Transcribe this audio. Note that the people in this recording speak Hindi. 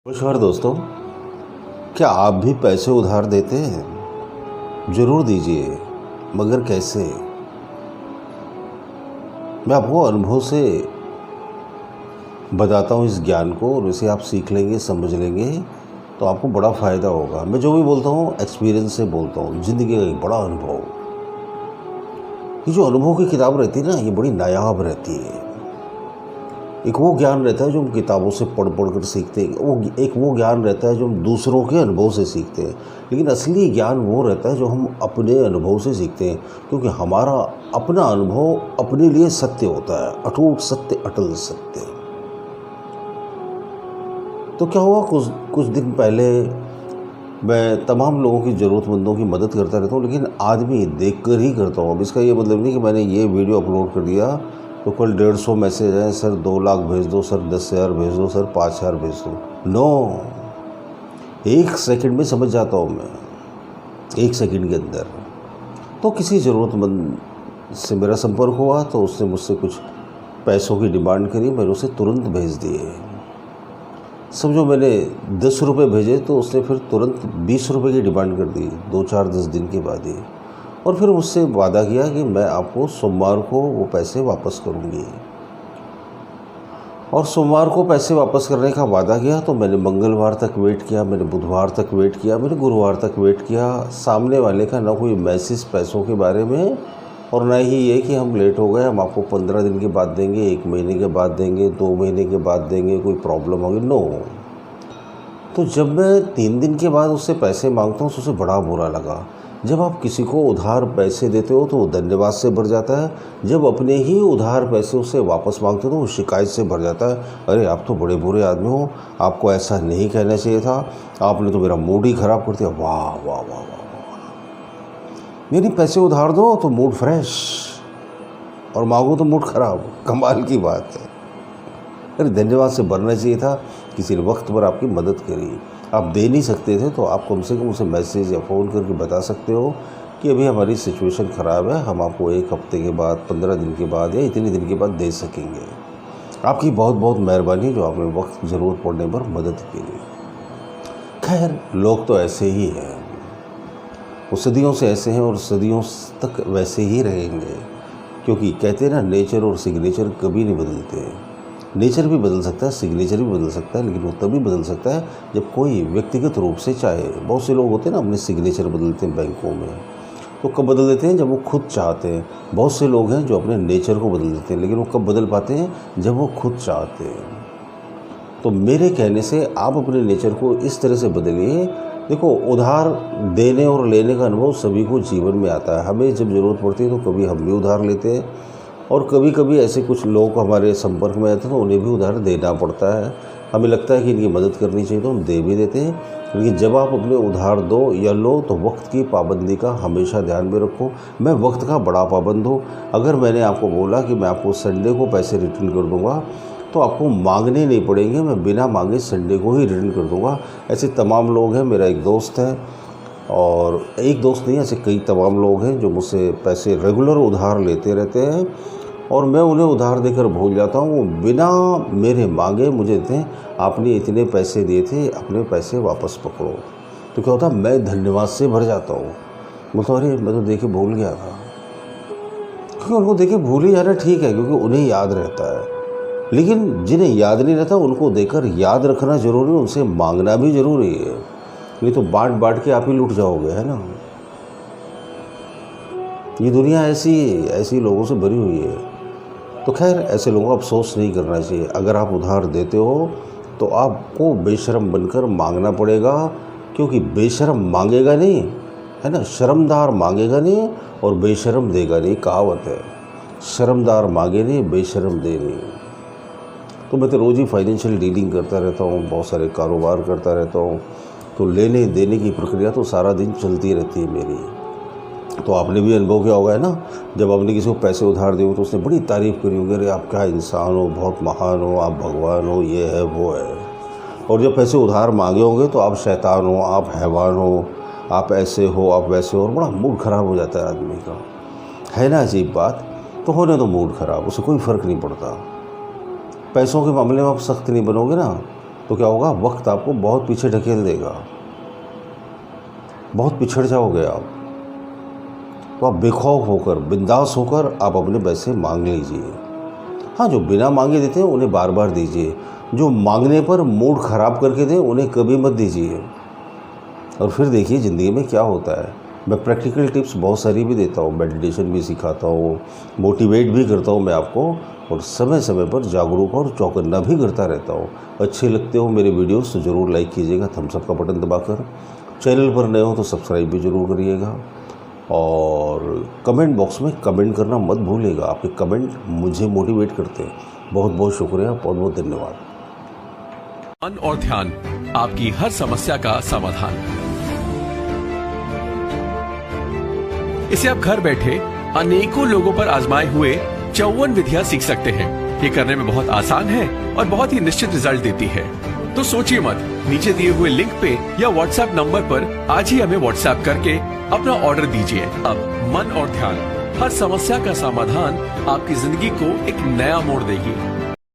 नमस्कार दोस्तों, क्या आप भी पैसे उधार देते हैं? ज़रूर दीजिए, मगर कैसे? मैं आपको अनुभव से बताता हूँ इस ज्ञान को, और इसे आप सीख लेंगे, समझ लेंगे तो आपको बड़ा फ़ायदा होगा। मैं जो भी बोलता हूँ एक्सपीरियंस से बोलता हूँ, ज़िंदगी का एक बड़ा अनुभव। ये जो अनुभव की किताब रहती है ना, ये बड़ी नायाब रहती है। एक वो ज्ञान रहता है जो हम किताबों से पढ़ पढ़ कर सीखते हैं, एक वो ज्ञान रहता है जो हम दूसरों के अनुभव से सीखते हैं, लेकिन असली ज्ञान वो रहता है जो हम अपने अनुभव से सीखते हैं, क्योंकि हमारा अपना अनुभव अपने लिए सत्य होता है, अटूट सत्य, अटल सत्य। तो क्या हुआ, कुछ दिन पहले मैं तमाम लोगों की ज़रूरतमंदों की मदद करता रहता हूँ, लेकिन आदमी देख कर ही करता हूँ। अब इसका ये मतलब नहीं कि मैंने ये वीडियो अपलोड कर दिया तो कल 150 मैसेज आए, सर 2 लाख भेज दो, सर 10,000 भेज दो, सर 5,000 भेज दो। नो, 1 सेकंड में समझ जाता हूँ मैं, 1 सेकंड के अंदर। तो किसी ज़रूरतमंद से मेरा संपर्क हुआ तो उसने मुझसे कुछ पैसों की डिमांड करी, मैंने उसे तुरंत भेज दिए। समझो मैंने 10 रुपये भेजे तो उसने फिर तुरंत 20 रुपये की डिमांड कर दी, 2-4-10 दिन के बाद ही। और फिर मुझसे वादा किया कि मैं आपको सोमवार को वो पैसे वापस करूँगी। और सोमवार को पैसे वापस करने का वादा किया तो मैंने मंगलवार तक वेट किया, मैंने बुधवार तक वेट किया, मैंने गुरुवार तक वेट किया। सामने वाले का ना कोई मैसेज पैसों के बारे में, और ना ही ये कि हम लेट हो गए, हम आपको 15 दिन के बाद देंगे, 1 महीने के बाद देंगे, 2 महीने के बाद देंगे, कोई प्रॉब्लम होगी। नो। तो जब मैं 3 दिन के बाद उससे पैसे मांगता हूँ तो उसे बड़ा बुरा लगा। जब आप किसी को उधार पैसे देते हो तो वो धन्यवाद से भर जाता है, जब अपने ही उधार पैसे उससे वापस मांगते हो तो वो शिकायत से भर जाता है। अरे आप तो बड़े बुरे आदमी हो, आपको ऐसा नहीं कहना चाहिए था, आपने तो मेरा मूड ही ख़राब कर दिया। वाह वाह वाह वाह, यानी पैसे उधार दो तो मूड फ्रेश, और मांगो तो मूड ख़राब। कमाल की बात है। अरे धन्यवाद से भरना चाहिए था, किसी ने वक्त पर आपकी मदद करी। आप दे नहीं सकते थे तो आप कम से कम उसे मैसेज या फ़ोन करके बता सकते हो कि अभी हमारी सिचुएशन ख़राब है, हम आपको 1 हफ्ते के बाद, 15 दिन के बाद या इतने दिन के बाद दे सकेंगे। आपकी बहुत बहुत मेहरबानी जो आपने वक्त ज़रूरत पड़ने पर मदद की। खैर, लोग तो ऐसे ही हैं, वो सदियों से ऐसे हैं और सदियों तक वैसे ही रहेंगे, क्योंकि कहते हैं ना, नेचर और सिग्नेचर कभी नहीं बदलते। नेचर भी बदल सकता है, सिग्नेचर भी बदल सकता है, लेकिन वो तभी बदल सकता है जब कोई व्यक्तिगत रूप से चाहे। बहुत से लोग होते हैं ना, अपने सिग्नेचर बदलते हैं बैंकों में, तो कब बदल देते हैं? जब वो खुद चाहते हैं। बहुत से लोग हैं जो अपने नेचर को बदल देते हैं, लेकिन वो कब बदल पाते हैं? जब वो खुद चाहते हैं। तो मेरे कहने से आप अपने नेचर को इस तरह से बदलिए। देखो, उधार देने और लेने का अनुभव सभी को जीवन में आता है। हमें जब ज़रूरत पड़ती है तो कभी हम भी उधार लेते हैं, और कभी कभी ऐसे कुछ लोग हमारे संपर्क में आते हैं तो उन्हें भी उधार देना पड़ता है। हमें लगता है कि इनकी मदद करनी चाहिए तो हम दे भी देते हैं। लेकिन जब आप अपने उधार दो या लो तो वक्त की पाबंदी का हमेशा ध्यान में रखो। मैं वक्त का बड़ा पाबंद हूँ। अगर मैंने आपको बोला कि मैं आपको संडे को पैसे रिटर्न कर दूँगा तो आपको मांगने नहीं पड़ेंगे, मैं बिना मांगे संडे को ही रिटर्न कर दूँगा। ऐसे तमाम लोग हैं। मेरा एक दोस्त है, और एक दोस्त नहीं, ऐसे कई तमाम लोग हैं जो मुझसे पैसे रेगुलर उधार लेते रहते हैं, और मैं उन्हें उधार देकर भूल जाता हूँ। वो बिना मेरे मांगे मुझे देते हैं, आपने इतने पैसे दिए थे, अपने पैसे वापस पकड़ो। तो क्या होता है, मैं धन्यवाद से भर जाता हूँ। बोलता अरे मैं तो देके भूल गया था। क्योंकि उनको देके भूल ही जाना ठीक है, क्योंकि उन्हें याद रहता है। लेकिन जिन्हें याद नहीं रहता उनको देकर याद रखना ज़रूरी है, उनसे मांगना भी ज़रूरी है। नहीं तो बांट बांट के आप ही लूट जाओगे, है ना। ये दुनिया ऐसी लोगों से भरी हुई है। तो खैर, ऐसे लोगों को अफसोस नहीं करना चाहिए। अगर आप उधार देते हो तो आपको बेशर्म बनकर मांगना पड़ेगा, क्योंकि बेशर्म मांगेगा नहीं, है ना, शर्मदार मांगेगा नहीं और बेशर्म देगा नहीं। कहावत है, शर्मदार मांगे नहीं, बेशर्म दे नहीं। तो मैं तो रोज़ ही फाइनेंशियल डीलिंग करता रहता हूँ, बहुत सारे कारोबार करता रहता हूँ, तो लेने देने की प्रक्रिया तो सारा दिन चलती रहती है मेरी। तो आपने भी अनुभव किया होगा, है ना, जब आपने किसी को पैसे उधार दिए हो तो उसने बड़ी तारीफ़ करी होगी, अरे आप क्या इंसान हो, बहुत महान हो, आप भगवान हो, ये है वो है। और जब पैसे उधार मांगे होंगे तो आप शैतान हो, आप हैवान हो, आप ऐसे हो, आप वैसे हो, और बड़ा मूड ख़राब हो जाता है आदमी का, है ना। अजीब बात। तो होने तो मूड ख़राब, उससे कोई फ़र्क नहीं पड़ता। पैसों के मामले में आप सख्त नहीं बनोगे ना, तो क्या होगा, वक्त आपको बहुत पीछे ढकेल देगा, बहुत पिछड़ जाओगे आप। तो आप बेखौफ होकर, बिंदास होकर आप अपने पैसे मांग लीजिए। हाँ, जो बिना मांगे देते हैं उन्हें बार बार दीजिए, जो मांगने पर मूड ख़राब करके दें उन्हें कभी मत दीजिए। और फिर देखिए ज़िंदगी में क्या होता है। मैं प्रैक्टिकल टिप्स बहुत सारी भी देता हूँ, मेडिटेशन भी सिखाता हूँ, मोटिवेट भी करता हूँ मैं आपको, और समय समय पर जागरूक और चौकन्ना भी करता रहता हूँ। अच्छे लगते हो मेरे वीडियोस तो ज़रूर लाइक कीजिएगा थम्स अप का बटन दबाकर। चैनल पर नए हो तो सब्सक्राइब भी ज़रूर करिएगा, और कमेंट बॉक्स में कमेंट करना मत भूलिएगा। आपके कमेंट मुझे मोटिवेट करते हैं। बहुत बहुत शुक्रिया, बहुत बहुत धन्यवाद। मन और ध्यान, आपकी हर समस्या का समाधान। इसे आप घर बैठे अनेकों लोगों पर आजमाए हुए 54 विधियां सीख सकते हैं। ये करने में बहुत आसान है और बहुत ही निश्चित रिजल्ट देती है। तो सोचिए मत, नीचे दिए हुए लिंक पे या व्हाट्सएप नंबर पर आज ही हमें व्हाट्सएप करके अपना ऑर्डर दीजिए। अब मन और ध्यान, हर समस्या का समाधान आपकी जिंदगी को एक नया मोड़ देगी।